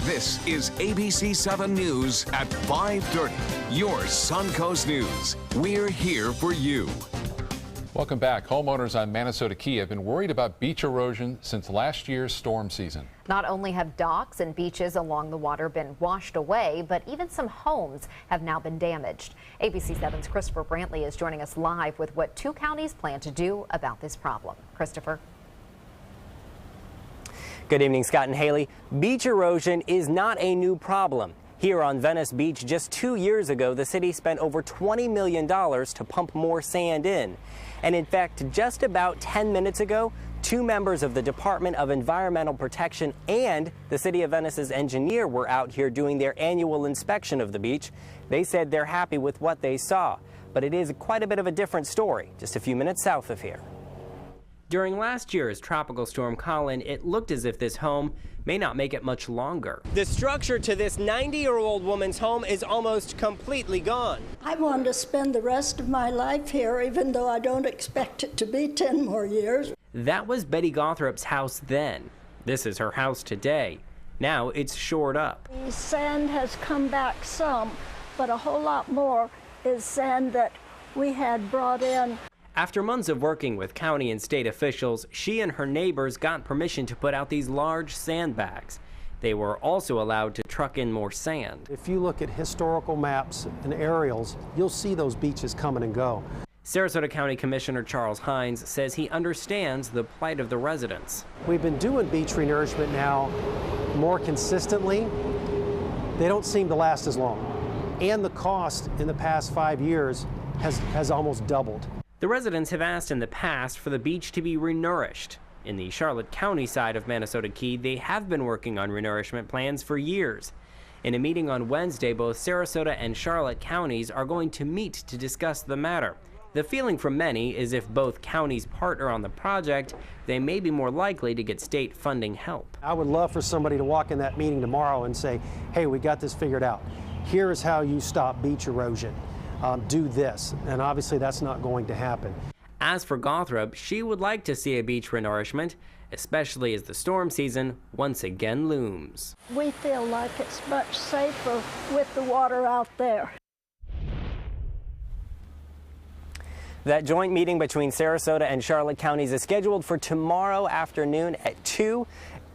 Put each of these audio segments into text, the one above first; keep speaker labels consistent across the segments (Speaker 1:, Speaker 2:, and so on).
Speaker 1: This is ABC7 News at 5:30. Your Suncoast News. We're here for you.
Speaker 2: Welcome back. Homeowners on Manasota Key have been worried about beach erosion since last year's storm season.
Speaker 3: Not only have docks and beaches along the water been washed away, but even some homes have now been damaged. ABC7's Christopher Brantley is joining us live with what 2 counties plan to do about this problem. Christopher.
Speaker 4: Good evening, Scott and Haley. Beach erosion is not a new problem. Here on Venice Beach, just 2 years ago, the city spent over $20 million to pump more sand in. And in fact, just about 10 minutes ago, 2 members of the Department of Environmental Protection and the City of Venice's engineer were out here doing their annual inspection of the beach. They said they're happy with what they saw, but it is quite a bit of a different story, just a few minutes south of here. During last year's Tropical Storm Colin, it looked as if this home may not make it much longer. The structure to this 90-year-old woman's home is almost completely gone.
Speaker 5: I want to spend the rest of my life here, even though I don't expect it to be 10 more years.
Speaker 4: That was Betty Gothrop's house then. This is her house today. Now it's shored up.
Speaker 5: The sand has come back some, but a whole lot more is sand that we had brought in.
Speaker 4: After months of working with county and state officials, she and her neighbors got permission to put out these large sandbags. They were also allowed to truck in more sand.
Speaker 6: If you look at historical maps and aerials, you'll see those beaches coming and go.
Speaker 4: Sarasota County Commissioner Charles Hines says he understands the plight of the residents.
Speaker 6: We've been doing beach renourishment now more consistently. They don't seem to last as long. And the cost in the past 5 years has almost doubled.
Speaker 4: The residents have asked in the past for the beach to be renourished. In the Charlotte County side of Manasota Key, they have been working on renourishment plans for years. In a meeting on Wednesday, both Sarasota and Charlotte counties are going to meet to discuss the matter. The feeling from many is if both counties partner on the project, they may be more likely to get state funding help.
Speaker 6: I would love for somebody to walk in that meeting tomorrow and say, hey, we got this figured out. Here is how you stop beach erosion. Do this, and obviously that's not going to happen.
Speaker 4: As for Gothrop, she would like to see a beach renourishment, especially as the storm season once again looms.
Speaker 5: We feel like it's much safer with the water out there.
Speaker 4: That joint meeting between Sarasota and Charlotte counties is scheduled for tomorrow afternoon at 2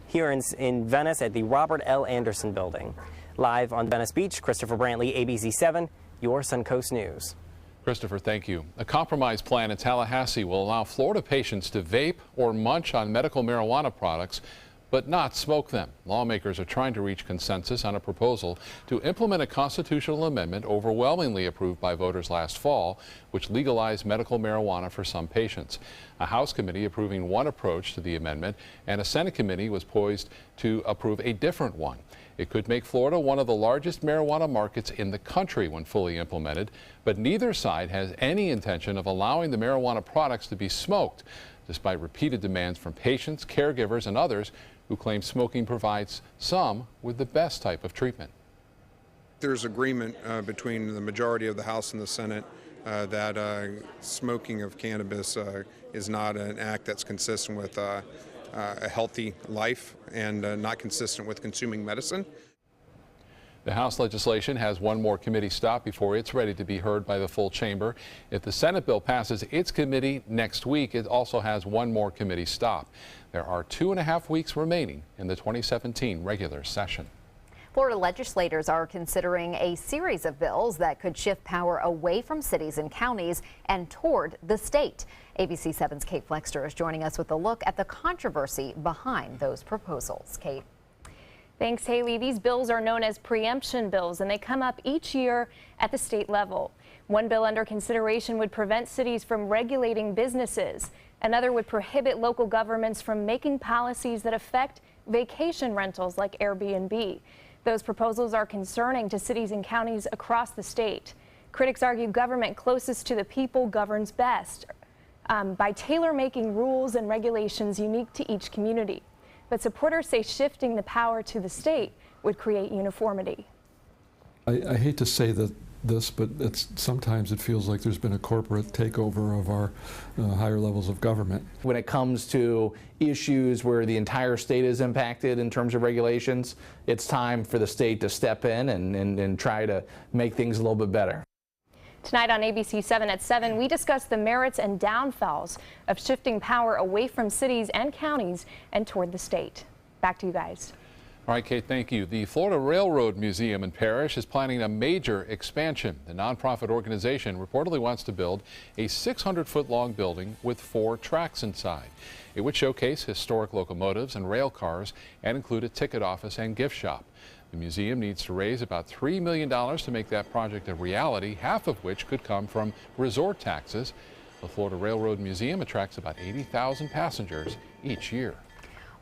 Speaker 4: here in Venice at the Robert L. Anderson Building. Live on Venice Beach, Christopher Brantley, ABC7. Your Suncoast News.
Speaker 2: Christopher, thank you. A compromise plan in Tallahassee will allow Florida patients to vape or munch on medical marijuana products, but not smoke them. Lawmakers are trying to reach consensus on a proposal to implement a constitutional amendment overwhelmingly approved by voters last fall, which legalized medical marijuana for some patients. A House committee approving one approach to the amendment, and a Senate committee was poised to approve a different one. It could make Florida one of the largest marijuana markets in the country when fully implemented, but neither side has any intention of allowing the marijuana products to be smoked, despite repeated demands from patients, caregivers, and others who claim smoking provides some with the best type of treatment.
Speaker 7: There's agreement between the majority of the House and the Senate that smoking of cannabis is not an act that's consistent with a healthy life and not consistent with consuming medicine.
Speaker 2: The House legislation has one more committee stop before it's ready to be heard by the full chamber. If the Senate bill passes its committee next week, it also has one more committee stop. There are 2.5 weeks remaining in the 2017 regular session.
Speaker 3: Florida legislators are considering a series of bills that could shift power away from cities and counties and toward the state. ABC7's Kate Flexter is joining us with a look at the controversy behind those proposals. Kate.
Speaker 8: Thanks, Haley. These bills are known as preemption bills, and they come up each year at the state level. One bill under consideration would prevent cities from regulating businesses. Another would prohibit local governments from making policies that affect vacation rentals like Airbnb. Those proposals are concerning to cities and counties across the state. Critics argue government closest to the people governs best by tailor-making rules and regulations unique to each community. But supporters say shifting the power to the state would create uniformity.
Speaker 9: I hate to say that this, but sometimes it feels like there's been a corporate takeover of our higher levels of government.
Speaker 10: When it comes to issues where the entire state is impacted in terms of regulations, it's time for the state to step in and try to make things a little bit better.
Speaker 8: Tonight on ABC7 at 7, we discuss the merits and downfalls of shifting power away from cities and counties and toward the state. Back to you guys.
Speaker 2: All right, Kate, thank you. The Florida Railroad Museum and Parish is planning a major expansion. The nonprofit organization reportedly wants to build a 600-foot-long building with 4 tracks inside. It would showcase historic locomotives and rail cars and include a ticket office and gift shop. The museum needs to raise about $3 million to make that project a reality, half of which could come from resort taxes. The Florida Railroad Museum attracts about 80,000 passengers each year.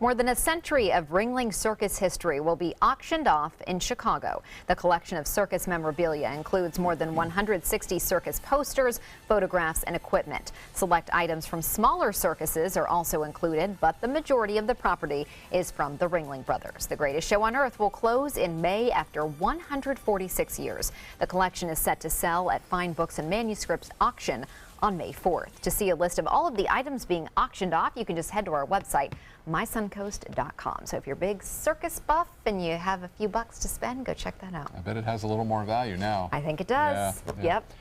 Speaker 3: More than a century of Ringling Circus history will be auctioned off in Chicago. The collection of circus memorabilia includes more than 160 circus posters, photographs, and equipment. Select items from smaller circuses are also included, but the majority of the property is from the Ringling Brothers. The Greatest Show on Earth will close in May after 146 years. The collection is set to sell at Fine Books and Manuscripts auction on May 4th. To see a list of all of the items being auctioned off, you can just head to our website, mysuncoast.com. So if you're a big circus buff and you have a few bucks to spend, go check that out.
Speaker 2: I bet it has a little more value now.
Speaker 3: I think it does.
Speaker 2: Yeah.
Speaker 3: Yep.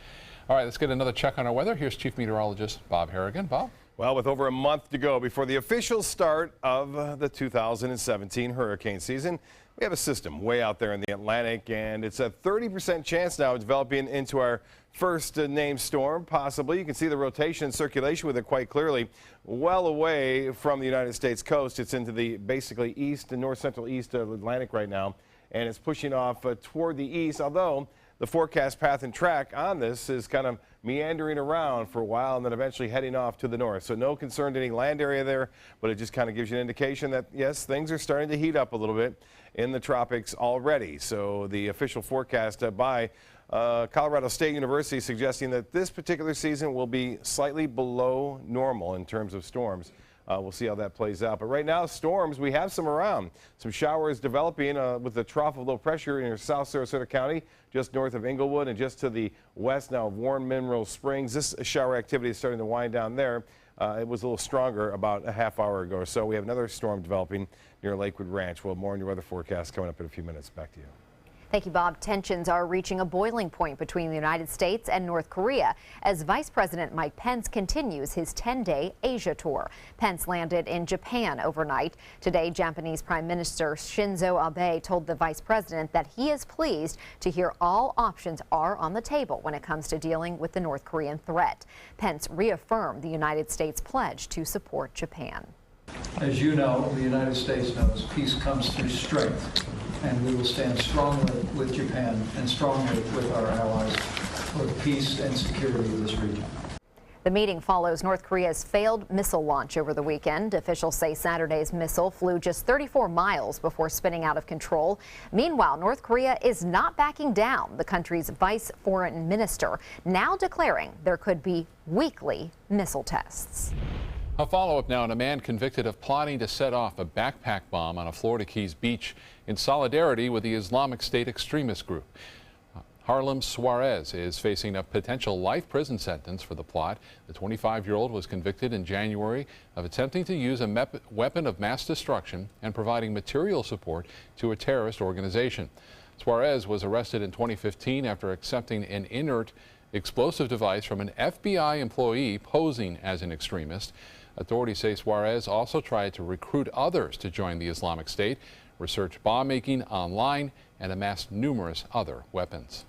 Speaker 2: All right, let's get another check on our weather. Here's Chief Meteorologist Bob Harrigan. Bob?
Speaker 11: Well, with over a month to go before the official start of the 2017 hurricane season, we have a system way out there in the Atlantic, and it's a 30% chance now of developing into our first named storm, possibly. You can see the rotation and circulation with it quite clearly. Well away from the United States coast. It's into the basically east and north-central east of Atlantic right now, and it's pushing off toward the east, although the forecast path and track on this is kind of meandering around for a while and then eventually heading off to the north. So no concern to any land area there, but it just kind of gives you an indication that, yes, things are starting to heat up a little bit in the tropics already. So the official forecast by Colorado State University suggesting that this particular season will be slightly below normal in terms of storms. We'll see how that plays out. But right now, storms, we have some around. Some showers developing with the trough of low pressure in South Sarasota County, just north of Inglewood, and just to the west now of Warren Mineral Springs. This shower activity is starting to wind down there. It was a little stronger about a half hour ago or so. We have another storm developing near Lakewood Ranch. We'll have more in your weather forecast coming up in a few minutes. Back to you.
Speaker 3: Thank you, Bob. Tensions are reaching a boiling point between the United States and North Korea as Vice President Mike Pence continues his 10-day Asia tour. Pence landed in Japan overnight. Today, Japanese Prime Minister Shinzo Abe told the Vice President that he is pleased to hear all options are on the table when it comes to dealing with the North Korean threat. Pence reaffirmed the United States' pledge to support Japan.
Speaker 12: As you know, the United States knows peace comes through strength, and we will stand strongly with Japan and strongly with our allies for the peace and security of this region.
Speaker 3: The meeting follows North Korea's failed missile launch over the weekend. Officials say Saturday's missile flew just 34 miles before spinning out of control. Meanwhile, North Korea is not backing down. The country's vice foreign minister now declaring there could be weekly missile tests.
Speaker 2: A follow-up now on a man convicted of plotting to set off a backpack bomb on a Florida Keys beach in solidarity with the Islamic State extremist group. Harlem Suarez is facing a potential life prison sentence for the plot. The 25-year-old was convicted in January of attempting to use a weapon of mass destruction and providing material support to a terrorist organization. Suarez was arrested in 2015 after accepting an inert explosive device from an FBI employee posing as an extremist. Authorities say Suarez also tried to recruit others to join the Islamic State, research bomb making online, and amassed numerous other weapons.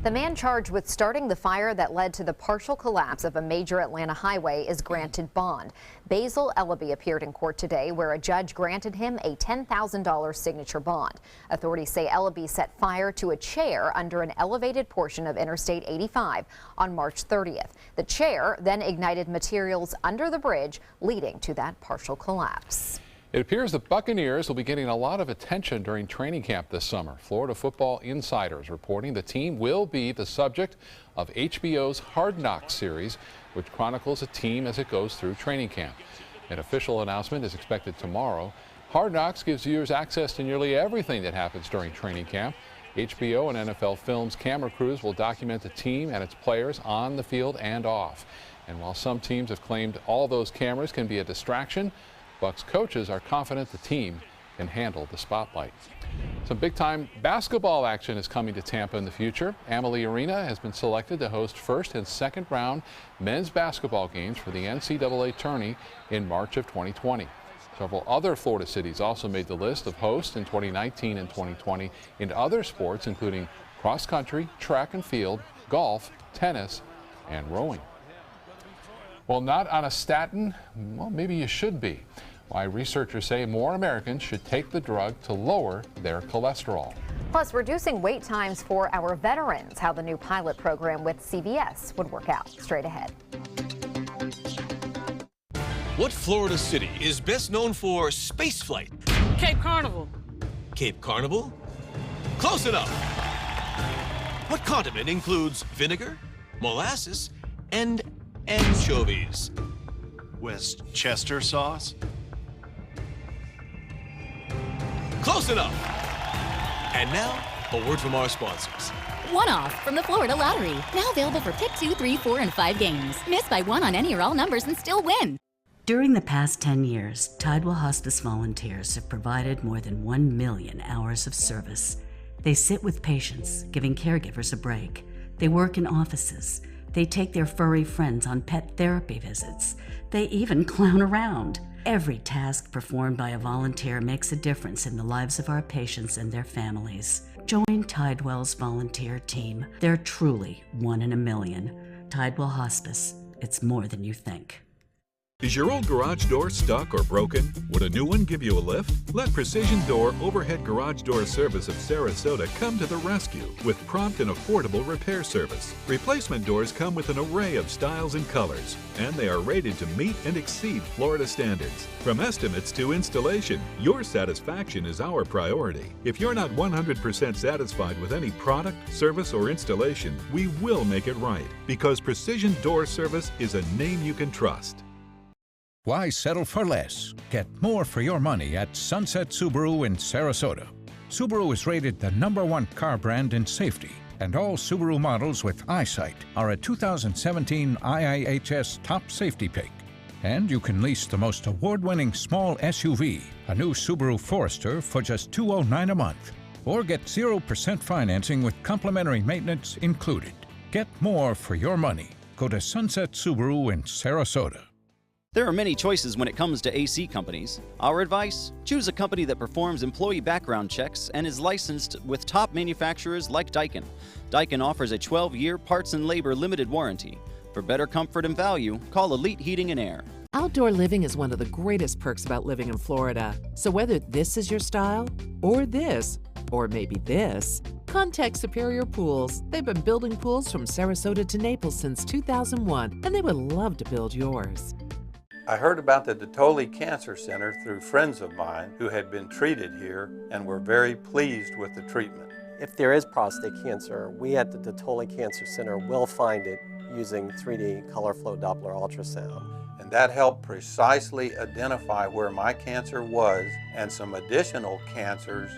Speaker 3: The man charged with starting the fire that led to the partial collapse of a major Atlanta highway is granted bond. Basil Ellaby appeared in court today where a judge granted him a $10,000 signature bond. Authorities say Ellaby set fire to a chair under an elevated portion of Interstate 85 on March 30th. The chair then ignited materials under the bridge, leading to that partial collapse.
Speaker 2: It appears the Buccaneers will be getting a lot of attention during training camp this summer. Florida Football Insiders reporting the team will be the subject of HBO's Hard Knocks series, which chronicles a team as it goes through training camp. An official announcement is expected tomorrow. Hard Knocks gives viewers access to nearly everything that happens during training camp. HBO and NFL Films camera crews will document the team and its players on the field and off. And while some teams have claimed all those cameras can be a distraction, Bucs coaches are confident the team can handle the spotlight. Some big-time basketball action is coming to Tampa in the future. Amalie Arena has been selected to host first and second round men's basketball games for the NCAA tourney in March of 2020. Several other Florida cities also made the list of hosts in 2019 and 2020 in other sports, including cross country, track and field, golf, tennis, and rowing. Well, not on a statin? Well, maybe you should be. Why researchers say more Americans should take the drug to lower their cholesterol.
Speaker 3: Plus, reducing wait times for our veterans, how the new pilot program with CVS would work out. Straight ahead.
Speaker 13: What Florida city is best known for spaceflight?
Speaker 14: Cape Carnival.
Speaker 13: Cape Carnival? Close enough. What condiment includes vinegar, molasses, and anchovies?
Speaker 15: Westchester sauce?
Speaker 13: Close enough. And now, a word from our sponsors.
Speaker 16: One-off from the Florida Lottery. Now available for pick 2, 3, 4, and 5 games. Miss by one on any or all numbers and still win.
Speaker 17: During the past 10 years, Tidewell Hospice volunteers have provided more than 1 million hours of service. They sit with patients, giving caregivers a break. They work in offices. They take their furry friends on pet therapy visits. They even clown around. Every task performed by a volunteer makes a difference in the lives of our patients and their families. Join Tidewell's volunteer team. They're truly 1 in a million. Tidewell Hospice. It's more than you think.
Speaker 18: Is your old garage door stuck or broken? Would a new one give you a lift? Let Precision Door Overhead Garage Door Service of Sarasota come to the rescue with prompt and affordable repair service. Replacement doors come with an array of styles and colors, and they are rated to meet and exceed Florida standards. From estimates to installation, your satisfaction is our priority. If you're not 100% satisfied with any product, service, or installation, we will make it right, because Precision Door Service is a name you can trust.
Speaker 19: Why settle for less? Get more for your money at Sunset Subaru in Sarasota. Subaru is rated the #1 car brand in safety, and all Subaru models with eyesight are a 2017 IIHS Top Safety Pick. And you can lease the most award-winning small SUV, a new Subaru Forester, for just $209 a month. Or get 0% financing with complimentary maintenance included. Get more for your money. Go to Sunset Subaru in Sarasota.
Speaker 20: There are many choices when it comes to AC companies. Our advice? Choose a company that performs employee background checks and is licensed with top manufacturers like Daikin. Daikin offers a 12-year parts and labor limited warranty. For better comfort and value, call Elite Heating and Air.
Speaker 21: Outdoor living is one of the greatest perks about living in Florida. So whether this is your style, or this, or maybe this, contact Superior Pools. They've been building pools from Sarasota to Naples since 2001, and they would love to build yours.
Speaker 22: I heard about the Dotoli Cancer Center through friends of mine who had been treated here and were very pleased with the treatment.
Speaker 23: If there is prostate cancer, we at the Dotoli Cancer Center will find it using 3D color flow Doppler ultrasound.
Speaker 22: And that helped precisely identify where my cancer was and some additional cancers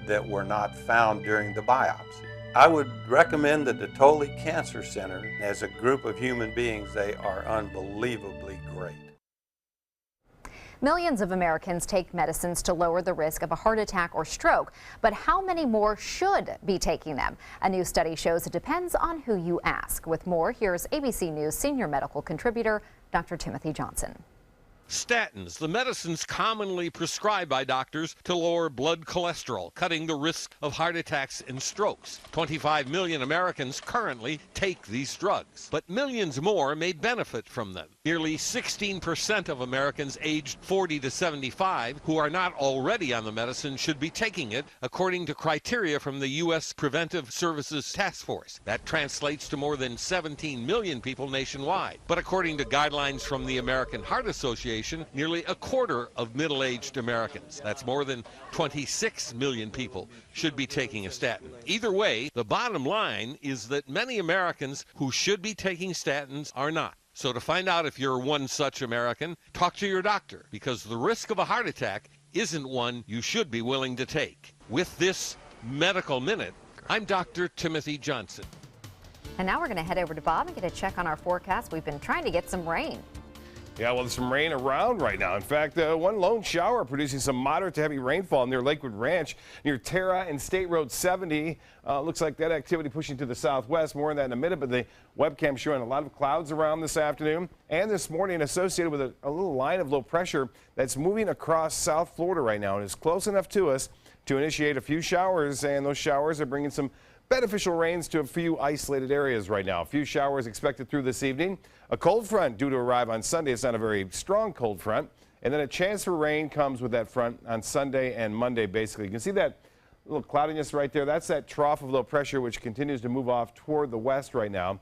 Speaker 22: that were not found during the biopsy. I would recommend the Dotoli Cancer Center. As a group of human beings, they are unbelievably great.
Speaker 3: Millions of Americans take medicines to lower the risk of a heart attack or stroke, but how many more should be taking them? A new study shows it depends on who you ask. With more, here's ABC News senior medical contributor, Dr. Timothy Johnson.
Speaker 24: Statins, the medicines commonly prescribed by doctors to lower blood cholesterol, cutting the risk of heart attacks and strokes. 25 million Americans currently take these drugs, but millions more may benefit from them. Nearly 16% of Americans aged 40 to 75 who are not already on the medicine should be taking it, according to criteria from the U.S. Preventive Services Task Force. That translates to more than 17 million people nationwide. But according to guidelines from the American Heart Association, nearly a quarter of middle-aged Americans, that's more than 26 million people, should be taking a statin. Either way, the bottom line is that many Americans who should be taking statins are not. So to find out if you're one such American, talk to your doctor, because the risk of a heart attack isn't one you should be willing to take. With this Medical Minute, I'm Dr. Timothy Johnson.
Speaker 3: And now we're going to head over to Bob and get a check on our forecast. We've been trying to get some rain.
Speaker 11: Yeah, well, there's some rain around right now. In fact, one lone shower producing some moderate to heavy rainfall near Lakewood Ranch, near Terra and State Road 70. Looks like that activity pushing to the southwest. More on that in a minute, but the webcam showing a lot of clouds around this afternoon and this morning associated with a little line of low pressure that's moving across South Florida right now and is close enough to us to initiate a few showers, and those showers are bringing some beneficial rains to a few isolated areas right now. A few showers expected through this evening. A cold front due to arrive on Sunday. It's not a very strong cold front. And then a chance for rain comes with that front on Sunday and Monday, basically. You can see that little cloudiness right there. That's that trough of low pressure, which continues to move off toward the west right now.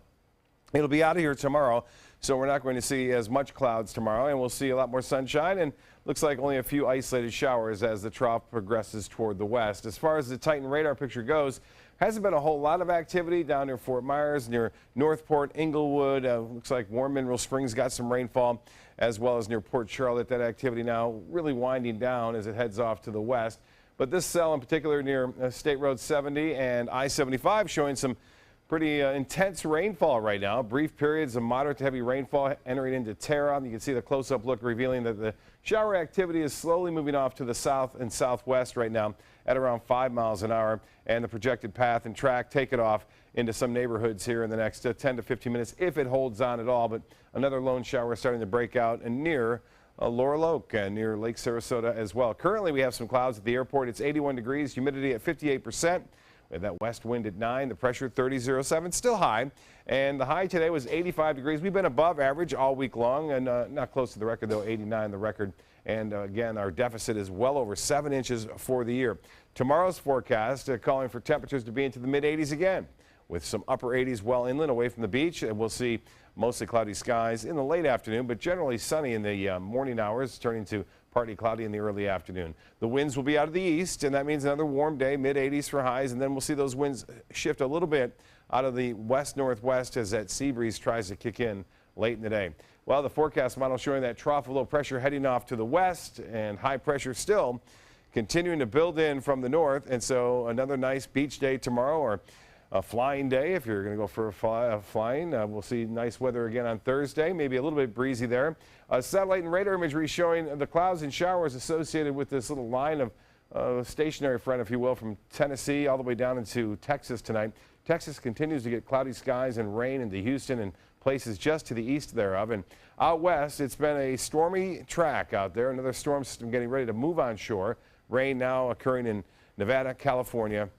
Speaker 11: It'll be out of here tomorrow, so we're not going to see as much clouds tomorrow, and we'll see a lot more sunshine, and looks like only a few isolated showers as the trough progresses toward the west. As far as the Titan radar picture goes, hasn't been a whole lot of activity down near Fort Myers, near Northport, Inglewood. Looks like Warm Mineral Springs got some rainfall, as well as near Port Charlotte. That activity now really winding down as it heads off to the west. But this cell in particular near State Road 70 and I-75 showing some pretty intense rainfall right now. Brief periods of moderate to heavy rainfall entering into Terra. You can see the close-up look revealing that the shower activity is slowly moving off to the south and southwest right now at around 5 miles an hour. And the projected path and track take it off into some neighborhoods here in the next 10 to 15 minutes if it holds on at all. But another lone shower starting to break out and near Laurel Oak near Lake Sarasota as well. Currently we have some clouds at the airport. It's 81 degrees, humidity at 58%. We have that west wind at 9, the pressure 30.07, still high. And the high today was 85 degrees. We've been above average all week long, and not close to the record, though, 89 the record. And again, our deficit is well over 7 inches for the year. Tomorrow's forecast calling for temperatures to be into the mid-80s again, with some upper 80s well inland away from the beach. And we'll see mostly cloudy skies in the late afternoon, but generally sunny in the morning hours, turning to partly cloudy in the early afternoon. The winds will be out of the east, and that means another warm day, mid-80s for highs, and then we'll see those winds shift a little bit out of the west-northwest as that sea breeze tries to kick in late in the day. Well, the forecast model showing that trough of low pressure heading off to the west and high pressure still continuing to build in from the north, and so another nice beach day tomorrow, or a flying day if you're going to go for a flying. We'll see nice weather again on Thursday, maybe a little bit breezy there. Satellite and radar imagery showing the clouds and showers associated with this little line of stationary front, if you will, from Tennessee all the way down into Texas tonight. Texas continues to get cloudy skies and rain into Houston and places just to the east thereof. And out west, it's been a stormy track out there. Another storm system getting ready to move on shore. Rain now occurring in Nevada, California,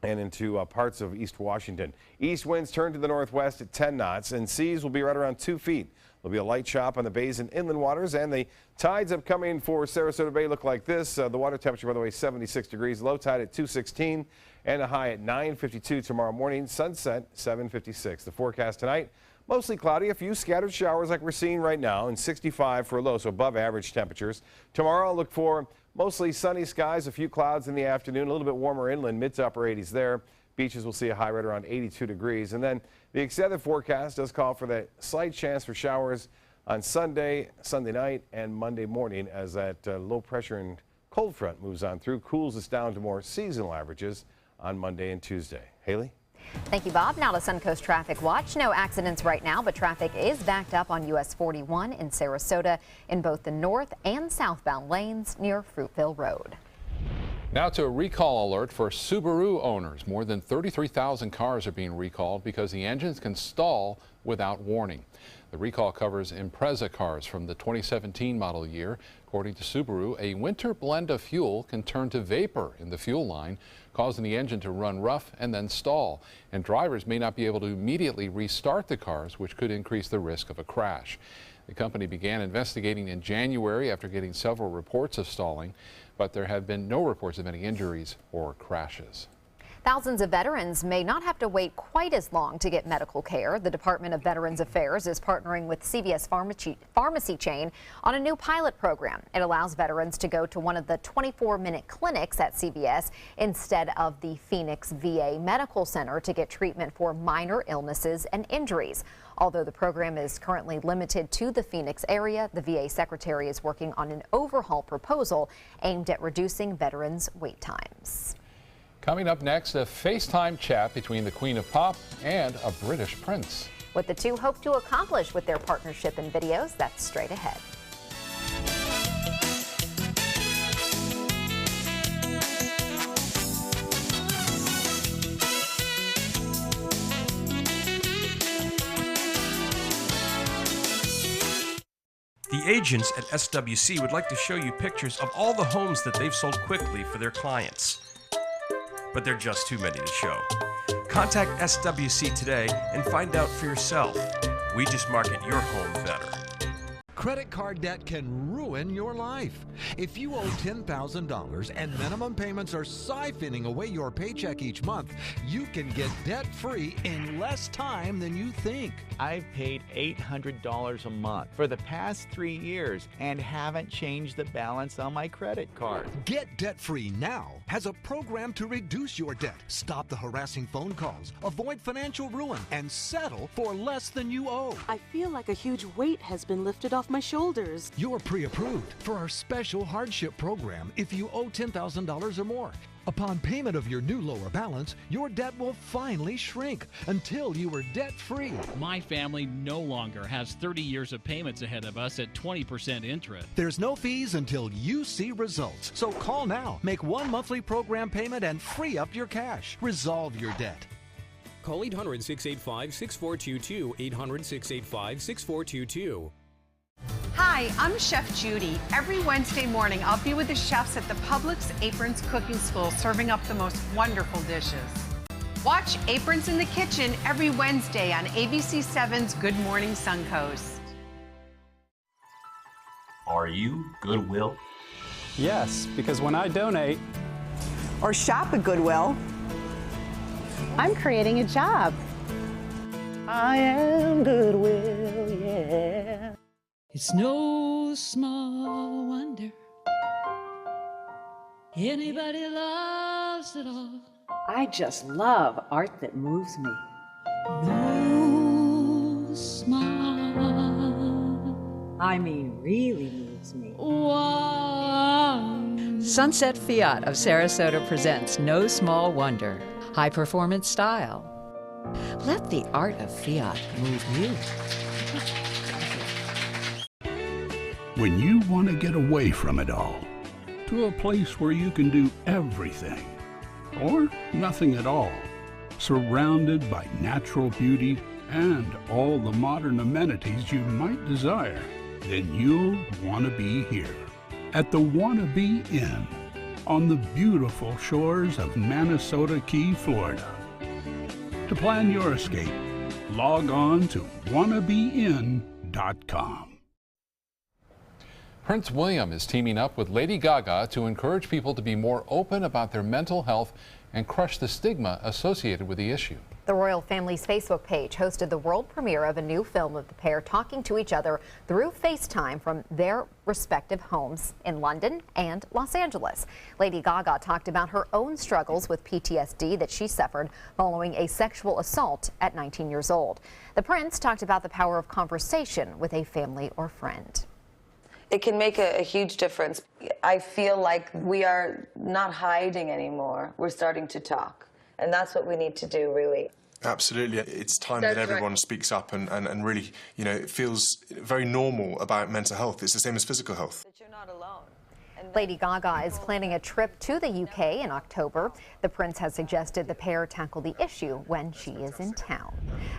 Speaker 11: and into parts of East Washington. East winds turn to the northwest at 10 knots, and seas will be right around 2 feet. There'll be a light chop on the bays and inland waters, and the tides upcoming for Sarasota Bay look like this. The water temperature, by the way, 76 degrees, low tide at 2:16, and a high at 9:52 tomorrow morning, sunset 7:56. The forecast tonight, mostly cloudy, a few scattered showers like we're seeing right now, and 65 for a low, so above average temperatures. Tomorrow, I'll look for mostly sunny skies, a few clouds in the afternoon, a little bit warmer inland, mid to upper 80s there. Beaches will see a high right around 82 degrees. And then the extended forecast does call for that slight chance for showers on Sunday, Sunday night, and Monday morning as that low pressure and cold front moves on through, cools us down to more seasonal averages on Monday and Tuesday. Haley?
Speaker 3: Thank you, Bob. Now to Suncoast Traffic Watch. No accidents right now, but traffic is backed up on US 41 in Sarasota in both the north and southbound lanes near Fruitville Road.
Speaker 2: Now to a recall alert for Subaru owners. More than 33,000 cars are being recalled because the engines can stall without warning. The recall covers Impreza cars from the 2017 model year. According to Subaru, a winter blend of fuel can turn to vapor in the fuel line, causing the engine to run rough and then stall. And drivers may not be able to immediately restart the cars, which could increase the risk of a crash. The company began investigating in January after getting several reports of stalling, but there have been no reports of any injuries or crashes.
Speaker 3: Thousands of veterans may not have to wait quite as long to get medical care. The Department of Veterans Affairs is partnering with CVS pharmacy chain on a new pilot program. It allows veterans to go to one of the 24-minute clinics at CVS instead of the Phoenix VA Medical Center to get treatment for minor illnesses and injuries. Although the program is currently limited to the Phoenix area, the VA secretary is working on an overhaul proposal aimed at reducing veterans' wait times.
Speaker 2: Coming up next, a FaceTime chat between the Queen of Pop and a British prince.
Speaker 3: What the two hope to accomplish with their partnership in videos, that's straight ahead.
Speaker 1: The agents at SWC would like to show you pictures of all the homes that they've sold quickly for their clients. But they're just too many to show. Contact SWC today and find out for yourself. We just market your home better.
Speaker 5: Credit card debt can ruin your life. If you owe $10,000 and minimum payments are siphoning away your paycheck each month, you can get debt-free in less time than you think.
Speaker 6: I've paid $800 a month for the past 3 years and haven't changed the balance on my credit card.
Speaker 5: Get debt-free now has a program to reduce your debt, stop the harassing phone calls, avoid financial ruin, and settle for less than you owe.
Speaker 14: I feel like a huge weight has been lifted off my shoulders.
Speaker 5: You're pre-approved for our special hardship program if you owe $10,000 or more. Upon payment of your new lower balance, your debt will finally shrink until you are debt-free.
Speaker 25: My family no longer has 30 years of payments ahead of us at 20% interest.
Speaker 5: There's no fees until you see results. So call now, make one monthly program payment, and free up your cash. Resolve your debt.
Speaker 26: Call 800-685-6422, 800-685-6422.
Speaker 27: Hi, I'm Chef Judy. Every Wednesday morning, I'll be with the chefs at the Publix Aprons Cooking School serving up the most wonderful dishes. Watch Aprons in the Kitchen every Wednesday on ABC7's Good Morning Suncoast.
Speaker 28: Are you Goodwill?
Speaker 29: Yes, because when I donate
Speaker 30: or shop at Goodwill,
Speaker 31: I'm creating a job.
Speaker 29: I am Goodwill, yeah.
Speaker 32: It's no small wonder anybody loves it all.
Speaker 31: I just love art that moves me.
Speaker 32: No small,
Speaker 31: I mean really moves me.
Speaker 32: One.
Speaker 33: Sunset Fiat of Sarasota presents No Small Wonder. High performance style. Let the art of Fiat move you.
Speaker 34: When you want to get away from it all, to a place where you can do everything, or nothing at all, surrounded by natural beauty and all the modern amenities you might desire, then you'll want to be here at the Wanna Be Inn on the beautiful shores of Manasota Key, Florida. To plan your escape, log on to wannabein.com.
Speaker 2: Prince William is teaming up with Lady Gaga to encourage people to be more open about their mental health and crush the stigma associated with the issue.
Speaker 3: The royal family's Facebook page hosted the world premiere of a new film of the pair talking to each other through FaceTime from their respective homes in London and Los Angeles. Lady Gaga talked about her own struggles with PTSD that she suffered following a sexual assault at 19 years old. The prince talked about the power of conversation with a family or friend.
Speaker 35: It can make a huge difference. I feel like we are not hiding anymore. We're starting to talk. And that's what we need to do, really.
Speaker 36: Absolutely. It's time that everyone speaks up and really, it feels very normal about mental health. It's the same as physical health.
Speaker 35: That you're not alone.
Speaker 3: Lady Gaga is planning a trip to the UK in October. The prince has suggested the pair tackle the issue when she is in town.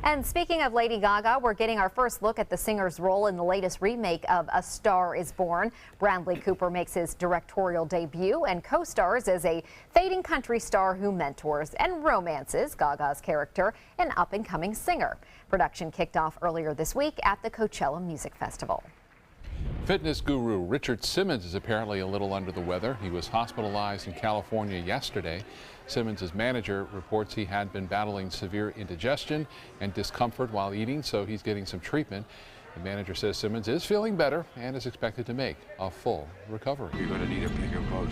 Speaker 3: And speaking of Lady Gaga, we're getting our first look at the singer's role in the latest remake of A Star is Born. Bradley Cooper makes his directorial debut and co-stars as a fading country star who mentors and romances Gaga's character, an up-and-coming singer. Production kicked off earlier this week at the Coachella Music Festival.
Speaker 2: Fitness guru Richard Simmons is apparently a little under the weather. He was hospitalized in California yesterday. Simmons' manager reports he had been battling severe indigestion and discomfort while eating, so he's getting some treatment. The manager says Simmons is feeling better and is expected to make a full recovery.
Speaker 37: You're going to need a bigger boat.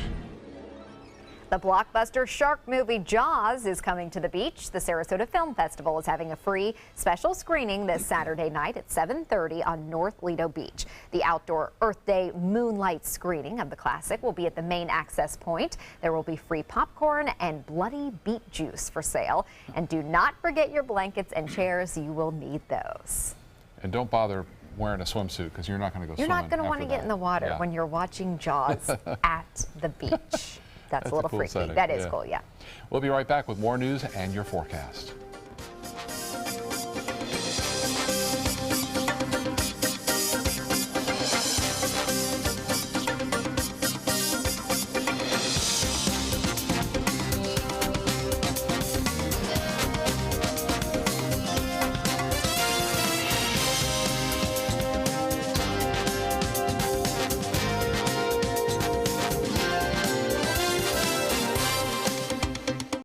Speaker 3: The blockbuster shark movie Jaws is coming to the beach. The Sarasota Film Festival is having a free special screening this Saturday night at 7:30 on North Lido Beach. The outdoor Earth Day moonlight screening of the classic will be at the main access point. There will be free popcorn and bloody beet juice for sale. And do not forget your blankets and chairs. You will need those.
Speaker 2: And don't bother wearing a swimsuit because you're not going to go
Speaker 3: You're
Speaker 2: swimming.
Speaker 3: not going to want to get in the water when you're watching Jaws at the beach. That's a little
Speaker 2: cool
Speaker 3: freaky.
Speaker 2: setting.
Speaker 3: That is cool, yeah.
Speaker 2: We'll be right back with more news and your forecast.